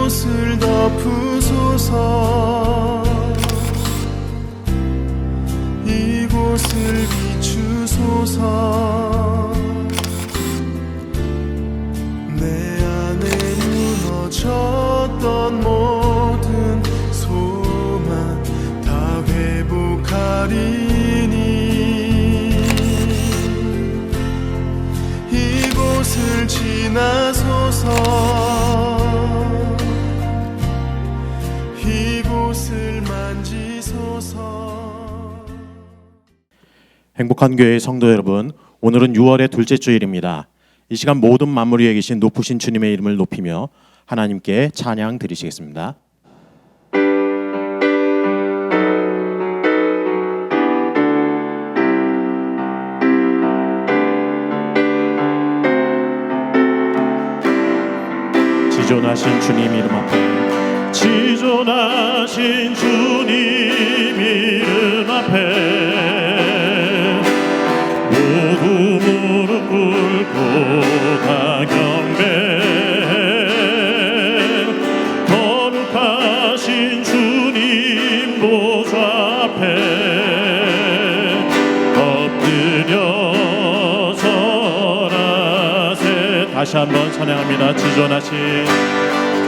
이곳을 덮으소서. 이곳을 비추소서. 내 안에 무너졌던 모든 소망 다 회복하리니 이곳을 지나소서. 이곳을 만지소서. 행복한 교회의 성도 여러분, 오늘은 6월의 둘째 주일입니다. 이 시간 모든 만물 위에 계신 높으신 주님의 이름을 높이며 하나님께 찬양 드리시겠습니다. 지존하신 주님 이름 앞에, 지존하신 주님 이름 앞에 모두 무릎 꿇고 다 경배. 거룩하신 주님 보좌 앞에 엎드려 절하세. 다시 한번 찬양합니다.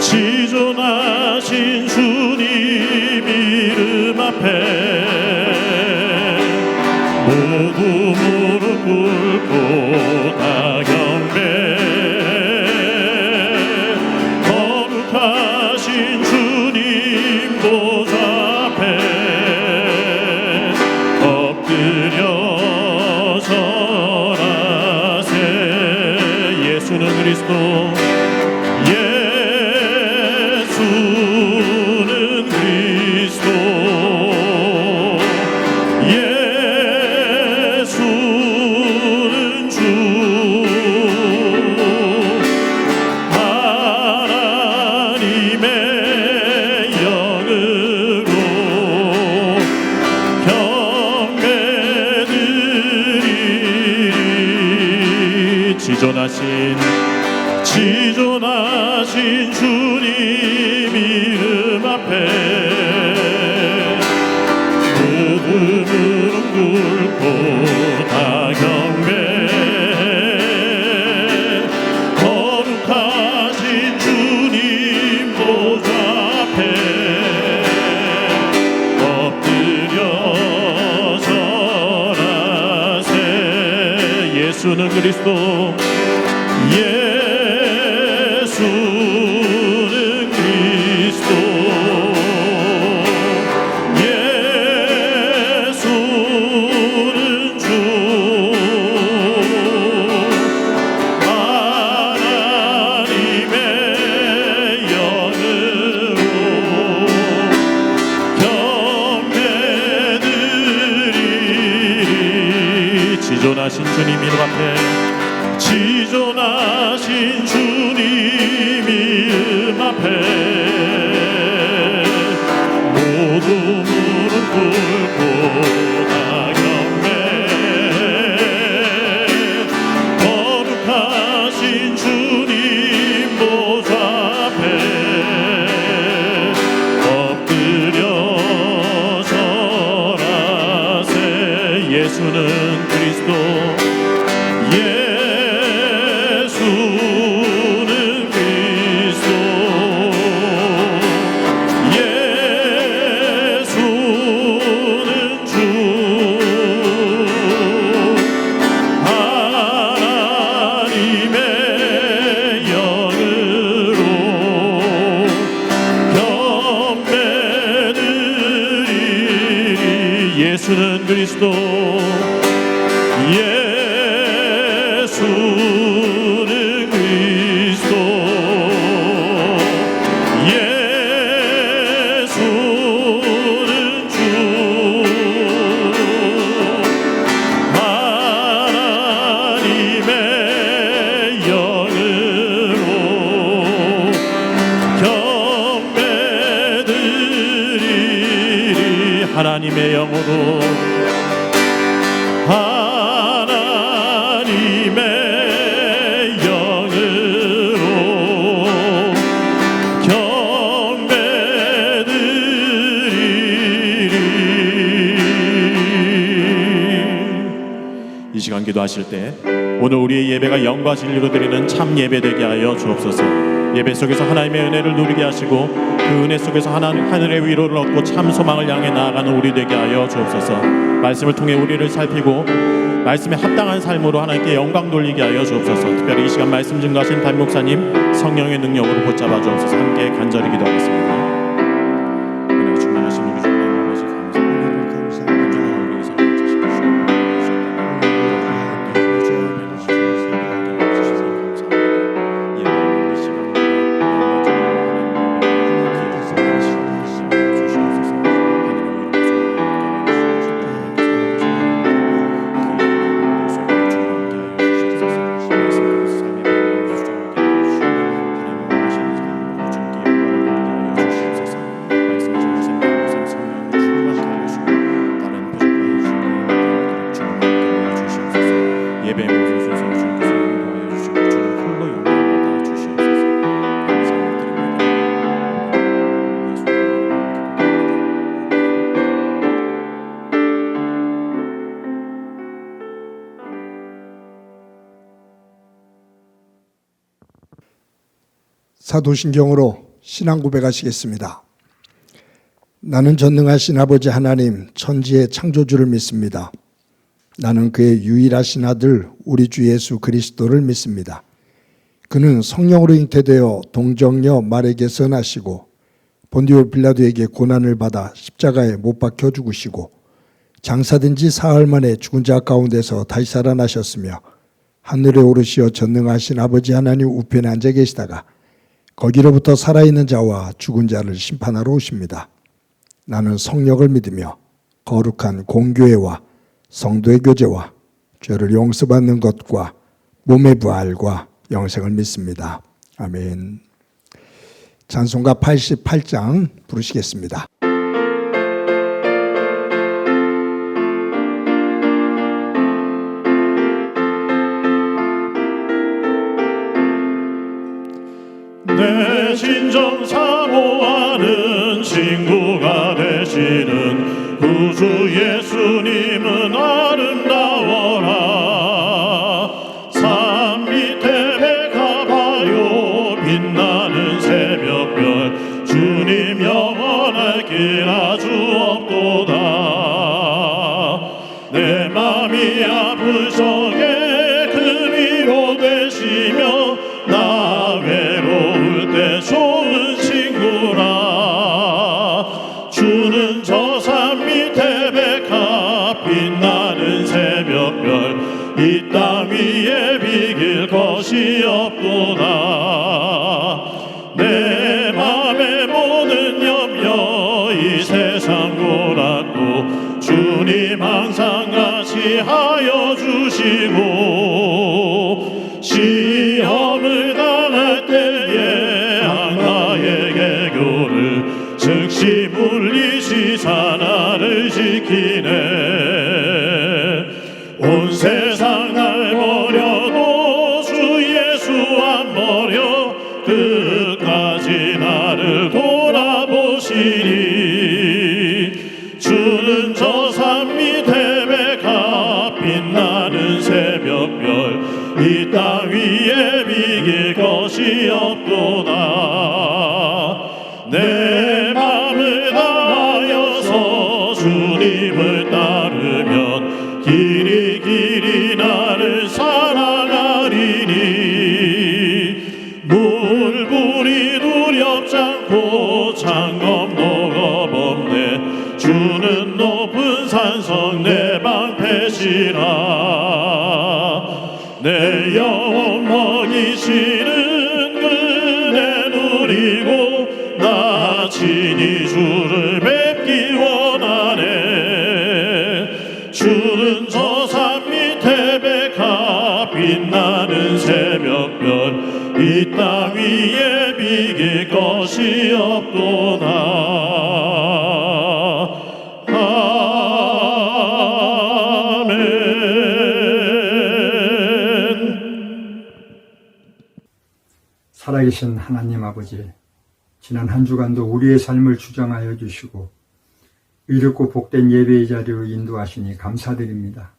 지존하신 주님 이름 앞에 모두 무릎 꿇고 다 경배. 거룩하신 주님 보좌 앞에 엎드려 절하세. 예수는 그리스도, 예수는 그리스도, 예수는 주. 하나님의 영으로 경배드리리. 지존하신 주님 이름 앞에 모두 무릎 꿇고 다 경배. 거룩하신 주님 보좌 앞에 엎드려 절하세. 예수는 그리스도, 예수는 그리스도, 예수는 주. 하나님의 영으로 경배드리리. 지존하신 주님 이름 앞에, 지존하신 주님 이름 앞에 모두 무릎 꿇고 다 경배. 거룩하신 주님 보좌 앞에 엎드려 절하세. 예수는 그리스도, 예수는 그리스도, 예수는 주. 하나님의 영으로 경배드리리. 예수는 그리스도, 예수는 그리스도, 예수는 주. 하나님의 영으로 경배드리리. 하나님의 영으로, 하나님의 영으로 기도하실 때 오늘 우리의 예배가 영과 진리로 드리는 참 예배 되게 하여 주옵소서. 예배 속에서 하나님의 은혜를 누리게 하시고 그 은혜 속에서 하늘의 위로를 얻고 참 소망을 향해 나아가는 우리 되게 하여 주옵소서. 말씀을 통해 우리를 살피고 말씀에 합당한 삶으로 하나님께 영광 돌리게 하여 주옵소서. 특별히 이 시간 말씀 증거하신 담임 목사님 성령의 능력으로 붙잡아 주옵소서. 함께 간절히 기도하겠습니다. 은혜가 충만하신 우리 주 하나님 아버지 감사합니다. 우리 삶을 사도신경으로 신앙 고백하시겠습니다. 나는 전능하신 아버지 하나님 천지의 창조주를 믿습니다. 나는 그의 유일하신 아들 우리 주 예수 그리스도를 믿습니다. 그는 성령으로 잉태되어 동정녀 마리아에게서 나시고 본디오 빌라도에게 고난을 받아 십자가에 못 박혀 죽으시고 장사된 지 사흘 만에 죽은 자 가운데서 다시 살아나셨으며 하늘에 오르시어 전능하신 아버지 하나님 우편에 앉아 계시다가 거기로부터 살아있는 자와 죽은 자를 심판하러 오십니다. 나는 성령을 믿으며 거룩한 공교회와 성도의 교제와 죄를 용서받는 것과 몸의 부활과 영생을 믿습니다. 아멘. 찬송가 88장 부르시겠습니다. 내 진정 사모하는 친구가 되시는 구주 예수님은 아름다워라. 산 밑에 배가 봐요 빛나는 새벽별 주님 영원할 길 아주 없도다. 내 맘이 아픈 적에 그 위로 되시며 나 외로울 때 좋은 친구라. 주는 저 산 밑에 백합 빛나는 새벽별 이 땅 위에 비길 것이 없도다. 내 맘의 모든 염려 이 세상 고락도 주님 항상 같이 하여 주시고 시험을 당할 때에 악마의 개교를 즉시 물리시사 나를 지키네. 온 세상 날 버려도 주 예수 안 버려 끝까지 나를 돌아보시니. 주는 저 산 밑에 백합 빛나는 새벽별 이 땅 위에 비길 것이 없도다. 내 맘을 다하여서 주님을 따르면 길이 길이 나를 사랑하리니. 물불이 두렵지 않고 창검도 겁없네. 주는 높은 산성 내 방패시라. 내 영혼 먹이시는 그네 누리고 나 친히 주를 뵙기 원하네. 주는 저 산 밑에 백합 빛나는 새벽별 이 땅 위에 비길 것이 없도다. 살아계신 하나님 아버지, 지난 한 주간도 우리의 삶을 주장하여 주시고 의롭고 복된 예배의 자리로 인도하시니 감사드립니다.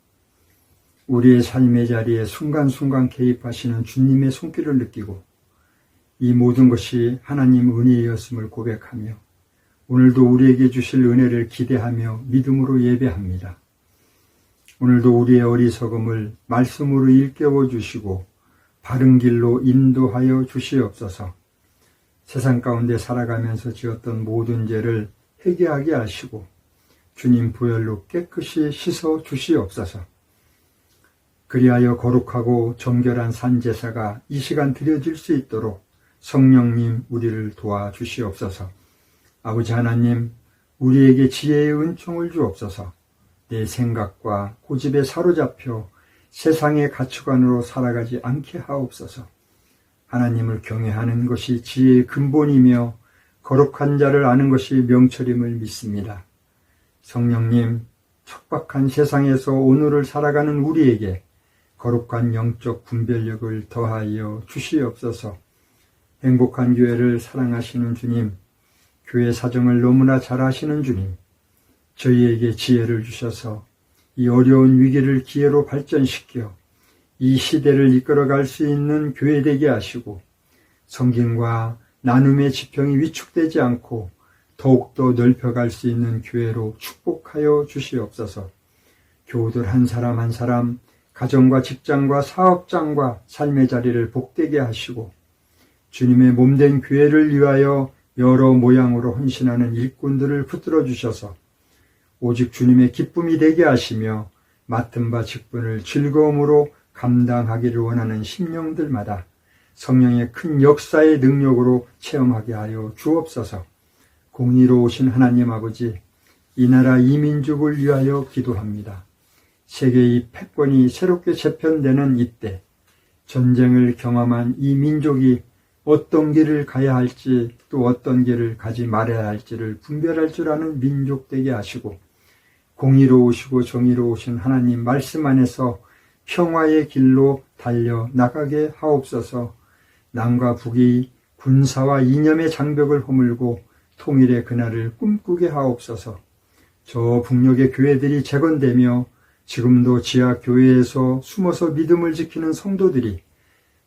우리의 삶의 자리에 순간순간 개입하시는 주님의 손길을 느끼고 이 모든 것이 하나님 은혜였음을 고백하며 오늘도 우리에게 주실 은혜를 기대하며 믿음으로 예배합니다. 오늘도 우리의 어리석음을 말씀으로 일깨워 주시고 바른 길로 인도하여 주시옵소서. 세상 가운데 살아가면서 지었던 모든 죄를 회개하게 하시고 주님 보혈로 깨끗이 씻어 주시옵소서. 그리하여 거룩하고 정결한 산제사가 이 시간 드려질 수 있도록 성령님 우리를 도와주시옵소서. 아버지 하나님, 우리에게 지혜의 은총을 주옵소서. 내 생각과 고집에 사로잡혀 세상의 가치관으로 살아가지 않게 하옵소서. 하나님을 경외하는 것이 지혜의 근본이며 거룩한 자를 아는 것이 명철임을 믿습니다. 성령님, 척박한 세상에서 오늘을 살아가는 우리에게 거룩한 영적 분별력을 더하여 주시옵소서. 행복한 교회를 사랑하시는 주님, 교회 사정을 너무나 잘 아시는 주님, 저희에게 지혜를 주셔서 이 어려운 위기를 기회로 발전시켜 이 시대를 이끌어갈 수 있는 교회 되게 하시고 성김과 나눔의 지평이 위축되지 않고 더욱더 넓혀갈 수 있는 교회로 축복하여 주시옵소서. 교우들 한 사람 한 사람 가정과 직장과 사업장과 삶의 자리를 복되게 하시고 주님의 몸된 교회를 위하여 여러 모양으로 헌신하는 일꾼들을 붙들어 주셔서 오직 주님의 기쁨이 되게 하시며 맡은 바 직분을 즐거움으로 감당하기를 원하는 심령들마다 성령의 큰 역사의 능력으로 체험하게 하여 주옵소서. 공의로우신 하나님 아버지, 이 나라 이 민족을 위하여 기도합니다. 세계의 패권이 새롭게 재편되는 이때 전쟁을 경험한 이 민족이 어떤 길을 가야 할지 또 어떤 길을 가지 말아야 할지를 분별할 줄 아는 민족 되게 하시고 공의로우시고 정의로우신 하나님 말씀 안에서 평화의 길로 달려 나가게 하옵소서. 남과 북이 군사와 이념의 장벽을 허물고 통일의 그날을 꿈꾸게 하옵소서. 저 북녘의 교회들이 재건되며 지금도 지하 교회에서 숨어서 믿음을 지키는 성도들이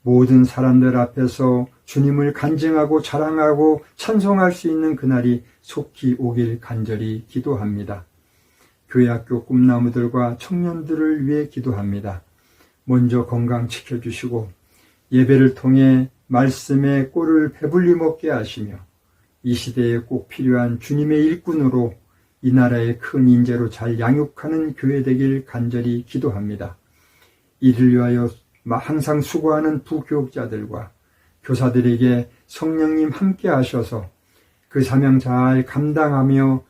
모든 사람들 앞에서 주님을 간증하고 자랑하고 찬송할 수 있는 그날이 속히 오길 간절히 기도합니다. 교회학교 꿈나무들과 청년들을 위해 기도합니다. 먼저 건강 지켜주시고 예배를 통해 말씀의 꼴을 배불리 먹게 하시며 이 시대에 꼭 필요한 주님의 일꾼으로 이 나라의 큰 인재로 잘 양육하는 교회 되길 간절히 기도합니다. 이를 위하여 항상 수고하는 부교육자들과 교사들에게 성령님 함께 하셔서 그 사명 잘 감당하며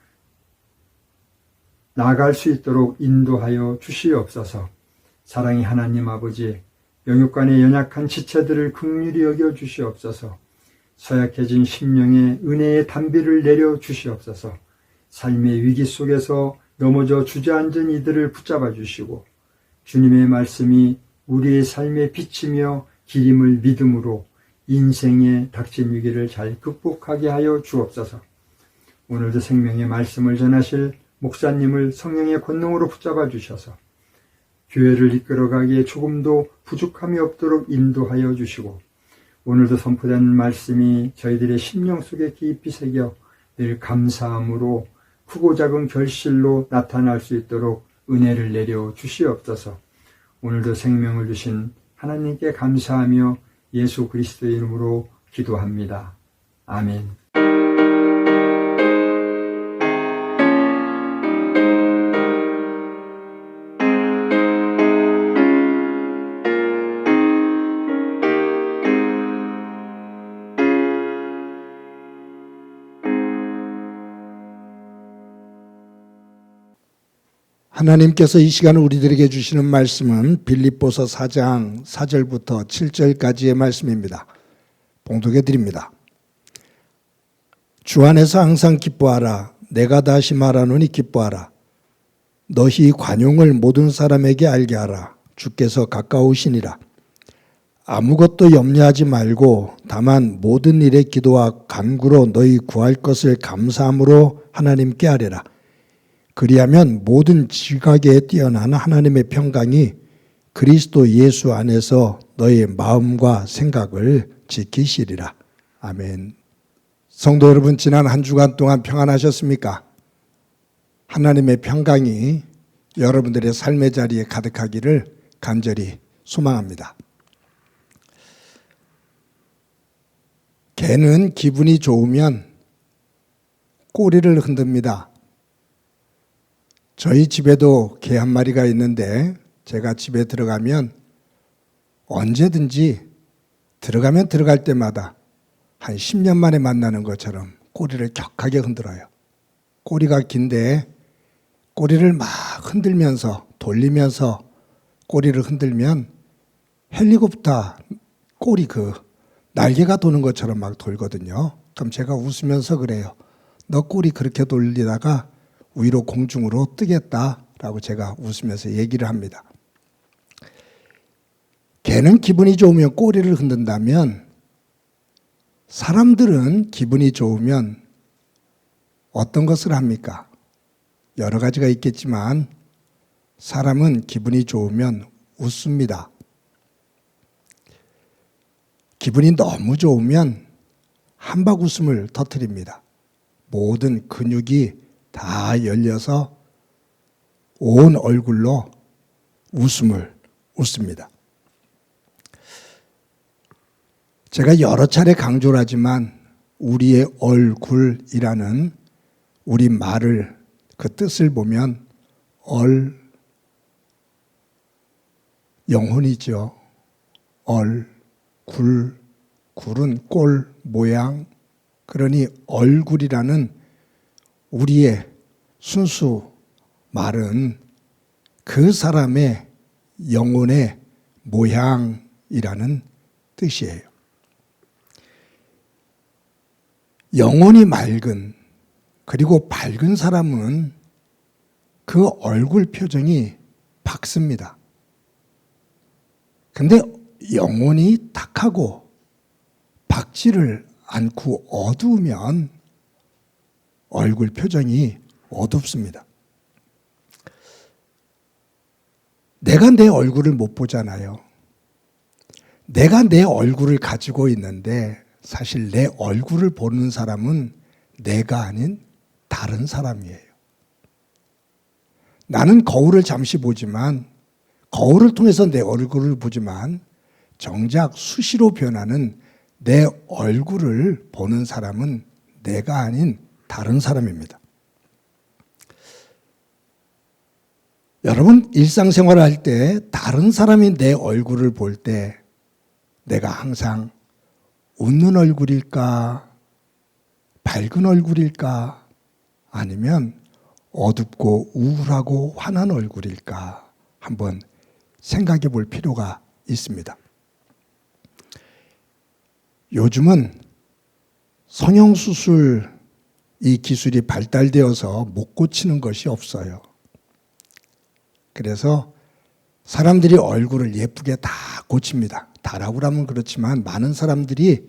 나아갈 수 있도록 인도하여 주시옵소서. 사랑의 하나님 아버지, 영육간의 연약한 지체들을 긍휼히 여겨 주시옵소서. 서약해진 심령에 은혜의 단비를 내려 주시옵소서. 삶의 위기 속에서 넘어져 주저앉은 이들을 붙잡아 주시고 주님의 말씀이 우리의 삶에 비치며 기림을 믿음으로 인생에 닥친 위기를 잘 극복하게 하여 주옵소서. 오늘도 생명의 말씀을 전하실 목사님을 성령의 권능으로 붙잡아 주셔서 교회를 이끌어가기에 조금도 부족함이 없도록 인도하여 주시고 오늘도 선포된 말씀이 저희들의 심령 속에 깊이 새겨 늘 감사함으로 크고 작은 결실로 나타날 수 있도록 은혜를 내려 주시옵소서. 오늘도 생명을 주신 하나님께 감사하며 예수 그리스도의 이름으로 기도합니다. 아멘. 하나님께서 이 시간 우리들에게 주시는 말씀은 빌립보서 4장 4절부터 7절까지의 말씀입니다. 봉독해 드립니다. 주 안에서 항상 기뻐하라. 내가 다시 말하노니 기뻐하라. 너희 관용을 모든 사람에게 알게 하라. 주께서 가까우시니라. 아무것도 염려하지 말고 다만 모든 일에 기도와 간구로 너희 구할 것을 감사함으로 하나님께 아뢰라. 그리하면 모든 지각에 뛰어난 하나님의 평강이 그리스도 예수 안에서 너의 마음과 생각을 지키시리라. 아멘. 성도 여러분, 지난 한 주간 동안 평안하셨습니까? 하나님의 평강이 여러분들의 삶의 자리에 가득하기를 간절히 소망합니다. 개는 기분이 좋으면 꼬리를 흔듭니다. 저희 집에도 개 한 마리가 있는데 제가 집에 들어가면 언제든지 들어가면 들어갈 때마다 한 10년 만에 만나는 것처럼 꼬리를 격하게 흔들어요. 꼬리가 긴데 꼬리를 막 흔들면서 돌리면서 꼬리를 흔들면 헬리콥터 꼬리 날개가 도는 것처럼 막 돌거든요. 그럼 제가 웃으면서 그래요. 너 꼬리 그렇게 돌리다가 위로 공중으로 뜨겠다라고 제가 웃으면서 얘기를 합니다. 개는 기분이 좋으면 꼬리를 흔든다면 사람들은 기분이 좋으면 어떤 것을 합니까? 여러 가지가 있겠지만 사람은 기분이 좋으면 웃습니다. 기분이 너무 좋으면 한박 웃음을 터뜨립니다. 모든 근육이 다 열려서 온 얼굴로 웃음을 웃습니다. 제가 여러 차례 강조를 하지만 우리의 얼굴이라는 우리 말을 그 뜻을 보면 영혼이죠. 굴은 꼴 모양. 그러니 얼굴이라는 우리의 순수 말은 그 사람의 영혼의 모양이라는 뜻이에요. 영혼이 맑은 그리고 밝은 사람은 그 얼굴 표정이 밝습니다. 근데 영혼이 탁하고 밝지를 않고 어두우면 얼굴 표정이 어둡습니다. 내가 내 얼굴을 못 보잖아요. 내가 내 얼굴을 가지고 있는데 사실 내 얼굴을 보는 사람은 내가 아닌 다른 사람이에요. 나는 거울을 잠시 보지만 거울을 통해서 내 얼굴을 보지만 정작 수시로 변하는 내 얼굴을 보는 사람은 내가 아닌 다른 사람입니다. 여러분, 일상생활을 할 때 다른 사람이 내 얼굴을 볼 때 내가 항상 웃는 얼굴일까? 밝은 얼굴일까? 아니면 어둡고 우울하고 화난 얼굴일까? 한번 생각해 볼 필요가 있습니다. 요즘은 성형수술 이 기술이 발달되어서 못 고치는 것이 없어요. 그래서 사람들이 얼굴을 예쁘게 다 고칩니다. 다라고 하면 그렇지만 많은 사람들이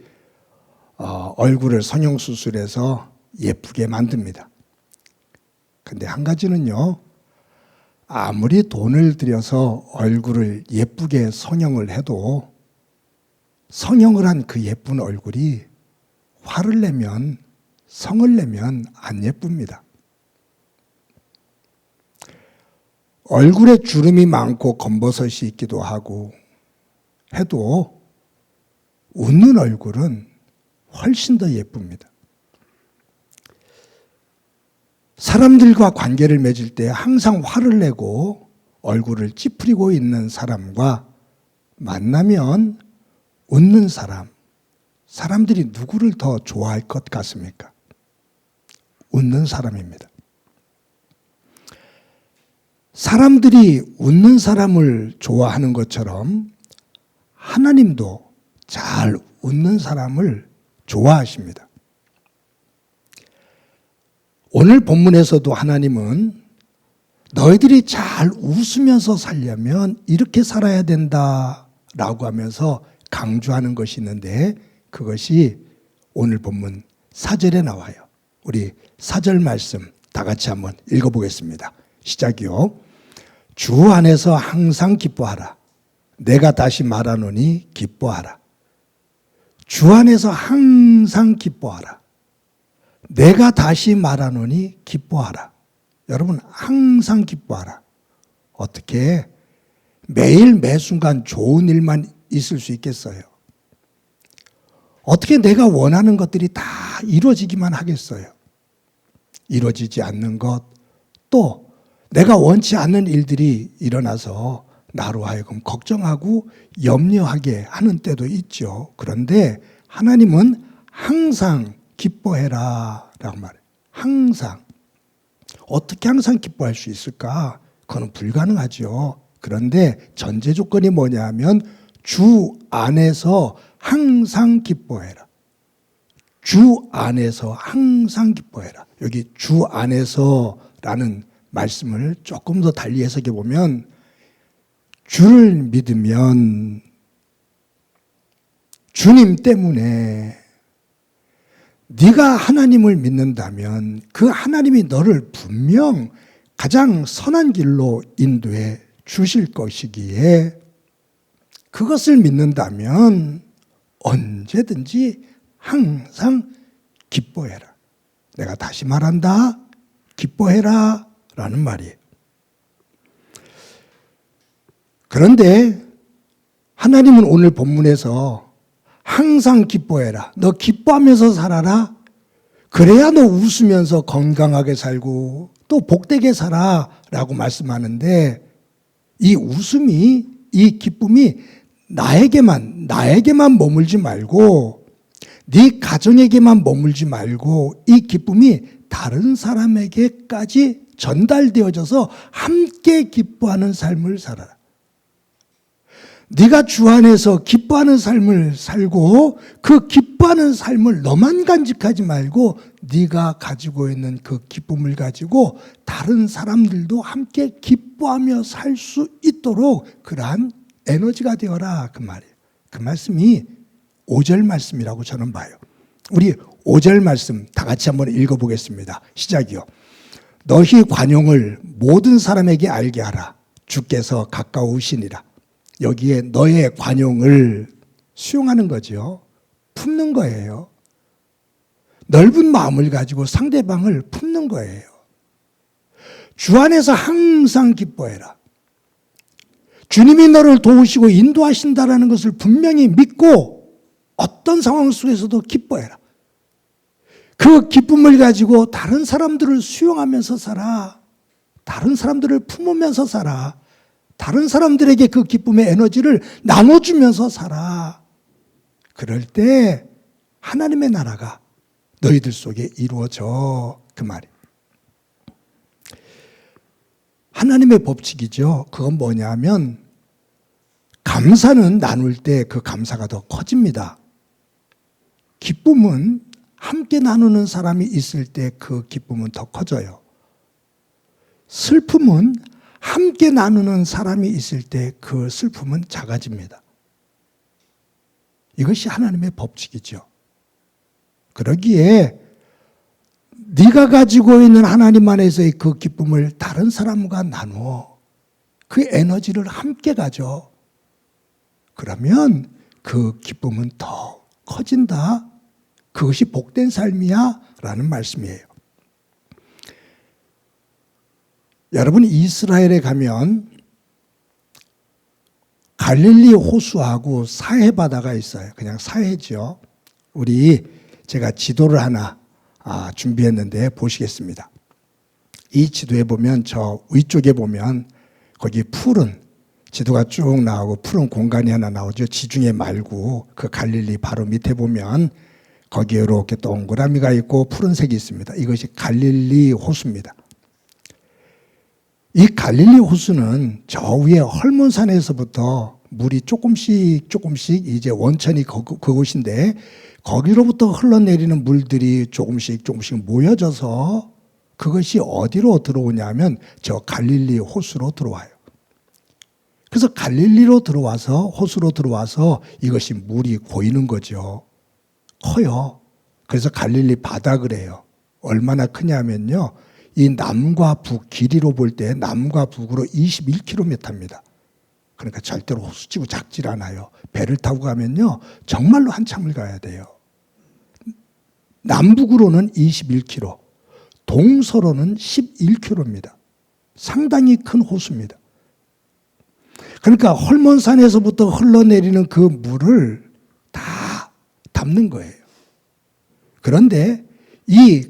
얼굴을 성형수술해서 예쁘게 만듭니다. 근데 한 가지는요, 아무리 돈을 들여서 얼굴을 예쁘게 성형을 해도 성형을 한 그 예쁜 얼굴이 화를 내면, 성을 내면 안 예쁩니다. 얼굴에 주름이 많고 검버섯이 있기도 하고 해도 웃는 얼굴은 훨씬 더 예쁩니다. 사람들과 관계를 맺을 때 항상 화를 내고 얼굴을 찌푸리고 있는 사람과 만나면 웃는 사람, 사람들이 누구를 더 좋아할 것 같습니까? 웃는 사람입니다. 사람들이 웃는 사람을 좋아하는 것처럼 하나님도 잘 웃는 사람을 좋아하십니다. 오늘 본문에서도 하나님은 너희들이 잘 웃으면서 살려면 이렇게 살아야 된다라고 하면서 강조하는 것이 있는데 그것이 오늘 본문 4절에 나와요. 우리 4절 말씀 다 같이 한번 읽어보겠습니다. 시작이요. 주 안에서 항상 기뻐하라. 내가 다시 말하노니 기뻐하라. 주 안에서 항상 기뻐하라. 내가 다시 말하노니 기뻐하라. 여러분, 항상 기뻐하라. 어떻게? 매일 매순간 좋은 일만 있을 수 있겠어요? 어떻게 내가 원하는 것들이 다 이루어지기만 하겠어요? 이루어지지 않는 것, 또 내가 원치 않는 일들이 일어나서 나로 하여금 걱정하고 염려하게 하는 때도 있죠. 그런데 하나님은 항상 기뻐해라 라고 말해요. 항상. 어떻게 항상 기뻐할 수 있을까? 그건 불가능하죠. 그런데 전제 조건이 뭐냐면 주 안에서 항상 기뻐해라. 주 안에서 항상 기뻐해라. 여기 주 안에서라는 말씀을 조금 더 달리 해석해 보면 주를 믿으면 주님 때문에 네가 하나님을 믿는다면 그 하나님이 너를 분명 가장 선한 길로 인도해 주실 것이기에 그것을 믿는다면 언제든지 항상 기뻐해라. 내가 다시 말한다. 기뻐해라 라는 말이에요. 그런데 하나님은 오늘 본문에서 항상 기뻐해라. 너 기뻐하면서 살아라. 그래야 너 웃으면서 건강하게 살고 또 복되게 살아 라고 말씀하는데 이 웃음이, 이 기쁨이 나에게만 머물지 말고 네 가정에게만 머물지 말고 이 기쁨이 다른 사람에게까지 전달되어져서 함께 기뻐하는 삶을 살아라. 네가 주 안에서 기뻐하는 삶을 살고 그 기뻐하는 삶을 너만 간직하지 말고 네가 가지고 있는 그 기쁨을 가지고 다른 사람들도 함께 기뻐하며 살 수 있도록 그러한 에너지가 되어라 그 말이에요. 그 말씀이 5절 말씀이라고 저는 봐요. 우리 5절 말씀 다 같이 한번 읽어보겠습니다. 시작이요. 너희 관용을 모든 사람에게 알게 하라. 주께서 가까우시니라. 여기에 너의 관용을 수용하는 거죠. 품는 거예요. 넓은 마음을 가지고 상대방을 품는 거예요. 주 안에서 항상 기뻐해라. 주님이 너를 도우시고 인도하신다라는 것을 분명히 믿고 어떤 상황 속에서도 기뻐해라. 그 기쁨을 가지고 다른 사람들을 수용하면서 살아. 다른 사람들을 품으면서 살아. 다른 사람들에게 그 기쁨의 에너지를 나눠주면서 살아. 그럴 때 하나님의 나라가 너희들 속에 이루어져. 그 말이에요. 하나님의 법칙이죠. 그건 뭐냐면 감사는 나눌 때 그 감사가 더 커집니다. 기쁨은 함께 나누는 사람이 있을 때 그 기쁨은 더 커져요. 슬픔은 함께 나누는 사람이 있을 때 그 슬픔은 작아집니다. 이것이 하나님의 법칙이죠. 그러기에 네가 가지고 있는 하나님 안에서의 그 기쁨을 다른 사람과 나누어 그 에너지를 함께 가져. 그러면 그 기쁨은 더 커진다. 그것이 복된 삶이야 라는 말씀이에요. 여러분 이스라엘에 가면 갈릴리 호수하고 사해 바다가 있어요. 그냥 사해죠. 제가 지도를 하나 준비했는데 보시겠습니다. 이 지도에 보면 저 위쪽에 보면 거기 푸른 지도가 쭉 나오고 푸른 공간이 하나 나오죠. 지중해 말고 그 갈릴리 바로 밑에 보면 거기에 이렇게 동그라미가 있고 푸른색이 있습니다. 이것이 갈릴리 호수입니다. 이 갈릴리 호수는 저 위에 헐몬산에서부터 물이 조금씩 이제 원천이 그곳인데 거기로부터 흘러내리는 물들이 조금씩 모여져서 그것이 어디로 들어오냐면 저 갈릴리 호수로 들어와요. 그래서 갈릴리로 들어와서 호수로 들어와서 이것이 물이 고이는 거죠. 커요. 그래서 갈릴리 바다 그래요. 얼마나 크냐면요. 이 남과 북 길이로 볼 때 남과 북으로 21km입니다. 그러니까 절대로 호수지구 작질 않아요. 배를 타고 가면요, 정말로 한참을 가야 돼요. 남북으로는 21km, 동서로는 11km입니다. 상당히 큰 호수입니다. 그러니까 헐몬산에서부터 흘러내리는 그 물을 다 담는 거예요. 그런데 이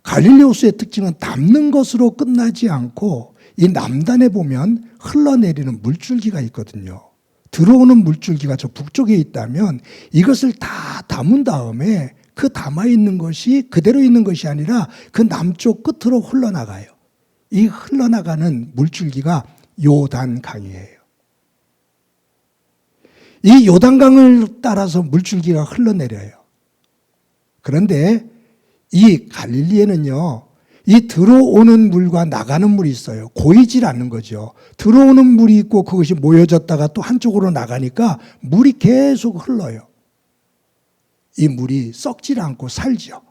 갈릴리 호수의 특징은 담는 것으로 끝나지 않고 이 남단에 보면 흘러내리는 물줄기가 있거든요. 들어오는 물줄기가 저 북쪽에 있다면 이것을 다 담은 다음에 그 담아있는 것이 그대로 있는 것이 아니라 그 남쪽 끝으로 흘러나가요. 이 흘러나가는 물줄기가 요단강이에요. 이 요단강을 따라서 물줄기가 흘러내려요. 그런데 이 갈릴리에는요, 이 들어오는 물과 나가는 물이 있어요. 고이질 않는 거죠. 들어오는 물이 있고 그것이 모여졌다가 또 한쪽으로 나가니까 물이 계속 흘러요. 이 물이 썩질 않고 살죠.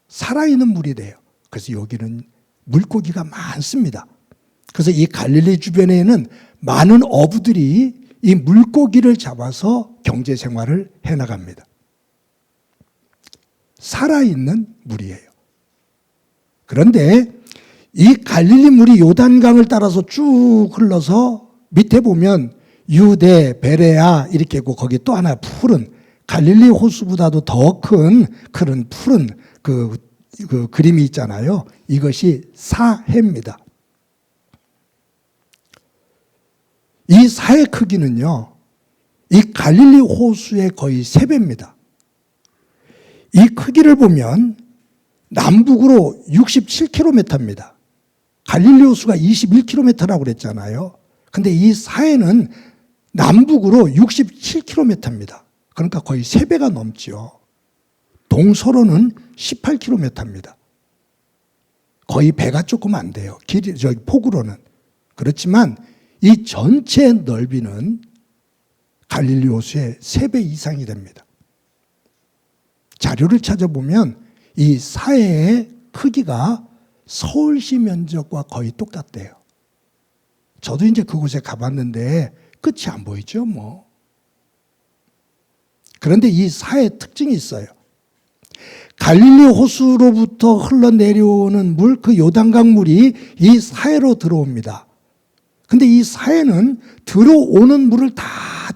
살아있는 물이 돼요. 그래서 여기는 물고기가 많습니다. 그래서 이 갈릴리 주변에는 많은 어부들이 이 물고기를 잡아서 경제 생활을 해나갑니다. 살아있는 물이에요. 그런데 이 갈릴리 물이 요단강을 따라서 쭉 흘러서 밑에 보면 유대, 베레아 이렇게 있고 거기 또 하나 푸른 갈릴리 호수보다도 더 큰 그런 푸른 그 그림이 있잖아요. 이것이 사해입니다. 이 사해 크기는요, 이 갈릴리 호수의 거의 3배입니다. 이 크기를 보면 남북으로 67km입니다. 갈릴리 호수가 21km라고 그랬잖아요. 근데 이 사해는 남북으로 67km입니다. 그러니까 거의 3배가 넘죠. 동서로는 18km입니다. 거의 배가 조금 안 돼요. 폭으로는. 그렇지만 이 전체 넓이는 갈릴리 호수의 3배 이상이 됩니다. 자료를 찾아보면 이 사해의 크기가 서울시 면적과 거의 똑같대요. 저도 이제 그곳에 가봤는데 끝이 안 보이죠, 뭐. 그런데 이 사해의 특징이 있어요. 갈릴리 호수로부터 흘러내려오는 물, 그 요단강 물이 이 사해로 들어옵니다. 근데 이 사해는 들어오는 물을 다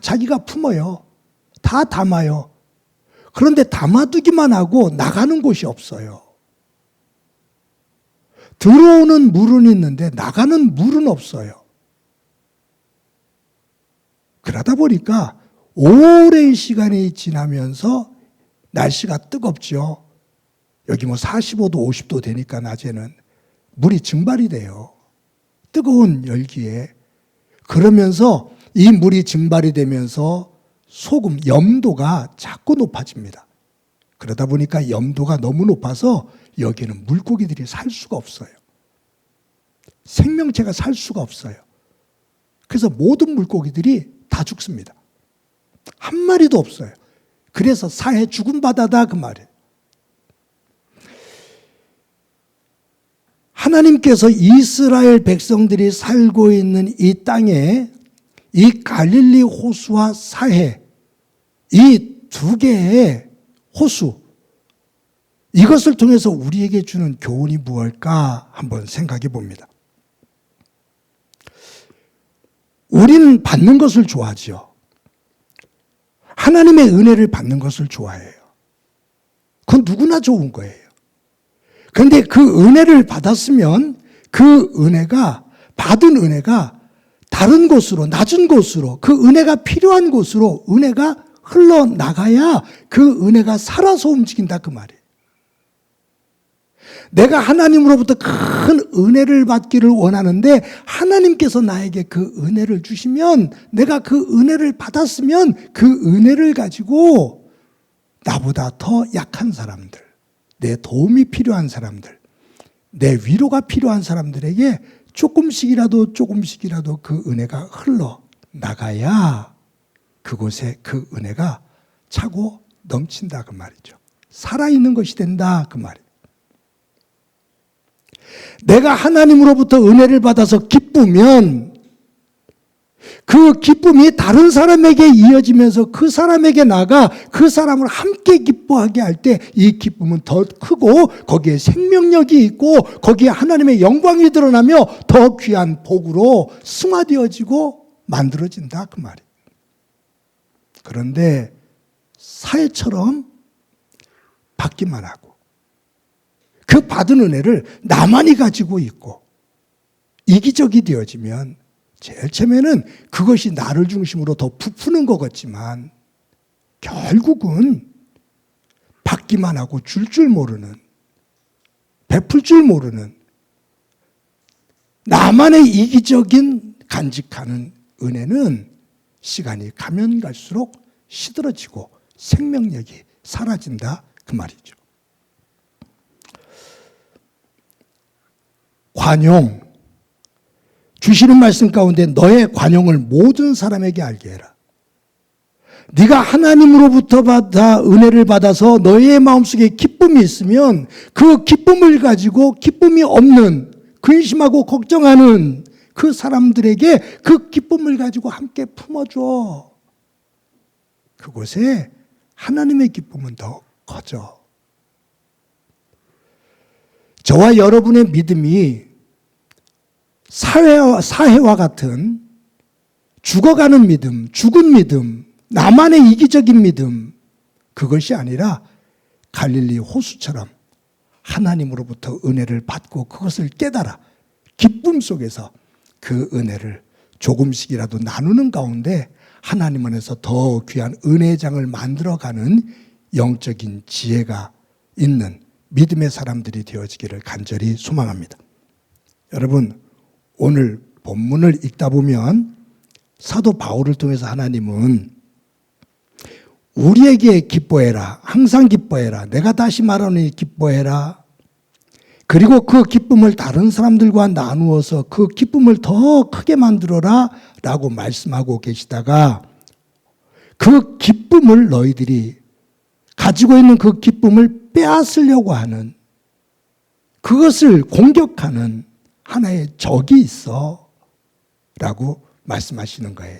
자기가 품어요. 다 담아요. 그런데 담아두기만 하고 나가는 곳이 없어요. 들어오는 물은 있는데 나가는 물은 없어요. 그러다 보니까 오랜 시간이 지나면서 날씨가 뜨겁죠. 여기 뭐 45도, 50도 되니까 낮에는 물이 증발이 돼요. 뜨거운 열기에. 그러면서 이 물이 증발이 되면서 소금, 염도가 자꾸 높아집니다. 그러다 보니까 염도가 너무 높아서 여기는 물고기들이 살 수가 없어요. 생명체가 살 수가 없어요. 그래서 모든 물고기들이 다 죽습니다. 한 마리도 없어요. 그래서 사해 죽은 바다다 그 말이에요. 하나님께서 이스라엘 백성들이 살고 있는 이 땅에 이 갈릴리 호수와 사해, 이 두 개의 호수, 이것을 통해서 우리에게 주는 교훈이 무엇일까 한번 생각해 봅니다. 우리는 받는 것을 좋아하죠. 하나님의 은혜를 받는 것을 좋아해요. 그건 누구나 좋은 거예요. 그런데 그 은혜를 받았으면 그 은혜가, 받은 은혜가 다른 곳으로, 낮은 곳으로, 그 은혜가 필요한 곳으로 은혜가 흘러나가야 그 은혜가 살아서 움직인다 그 말이에요. 내가 하나님으로부터 큰 은혜를 받기를 원하는데 하나님께서 나에게 그 은혜를 주시면 내가 그 은혜를 받았으면 그 은혜를 가지고 나보다 더 약한 사람들, 내 도움이 필요한 사람들, 내 위로가 필요한 사람들에게 조금씩이라도 그 은혜가 흘러나가야 그곳에 그 은혜가 차고 넘친다 그 말이죠. 살아있는 것이 된다 그 말이에요. 내가 하나님으로부터 은혜를 받아서 기쁘면 그 기쁨이 다른 사람에게 이어지면서 그 사람에게 나가 그 사람을 함께 기뻐하게 할 때 이 기쁨은 더 크고 거기에 생명력이 있고 거기에 하나님의 영광이 드러나며 더 귀한 복으로 승화되어지고 만들어진다 그 말이에요. 그런데 사회처럼 받기만 하고 그 받은 은혜를 나만이 가지고 있고 이기적이 되어지면 제일 처음에는 그것이 나를 중심으로 더 부푸는 것 같지만 결국은 받기만 하고 줄 모르는, 베풀 줄 모르는 나만의 이기적인 간직하는 은혜는 시간이 가면 갈수록 시들어지고 생명력이 사라진다 그 말이죠. 관용, 주시는 말씀 가운데 너의 관용을 모든 사람에게 알게 해라. 네가 하나님으로부터 받아 은혜를 받아서 너의 마음속에 기쁨이 있으면 그 기쁨을 가지고 기쁨이 없는 근심하고 걱정하는 그 사람들에게 그 기쁨을 가지고 함께 품어줘. 그곳에 하나님의 기쁨은 더 커져. 저와 여러분의 믿음이 사회와 같은 죽어가는 믿음, 죽은 믿음, 나만의 이기적인 믿음, 그것이 아니라 갈릴리 호수처럼 하나님으로부터 은혜를 받고 그것을 깨달아 기쁨 속에서 그 은혜를 조금씩이라도 나누는 가운데 하나님 안에서 더 귀한 은혜장을 만들어가는 영적인 지혜가 있는 믿음의 사람들이 되어지기를 간절히 소망합니다. 여러분, 오늘 본문을 읽다 보면 사도 바울을 통해서 하나님은 우리에게 기뻐해라, 항상 기뻐해라, 내가 다시 말하노니 기뻐해라, 그리고 그 기쁨을 다른 사람들과 나누어서 그 기쁨을 더 크게 만들어라 라고 말씀하고 계시다가 그 기쁨을 너희들이 가지고 있는 그 기쁨을 빼앗으려고 하는, 그것을 공격하는 하나의 적이 있어 라고 말씀하시는 거예요.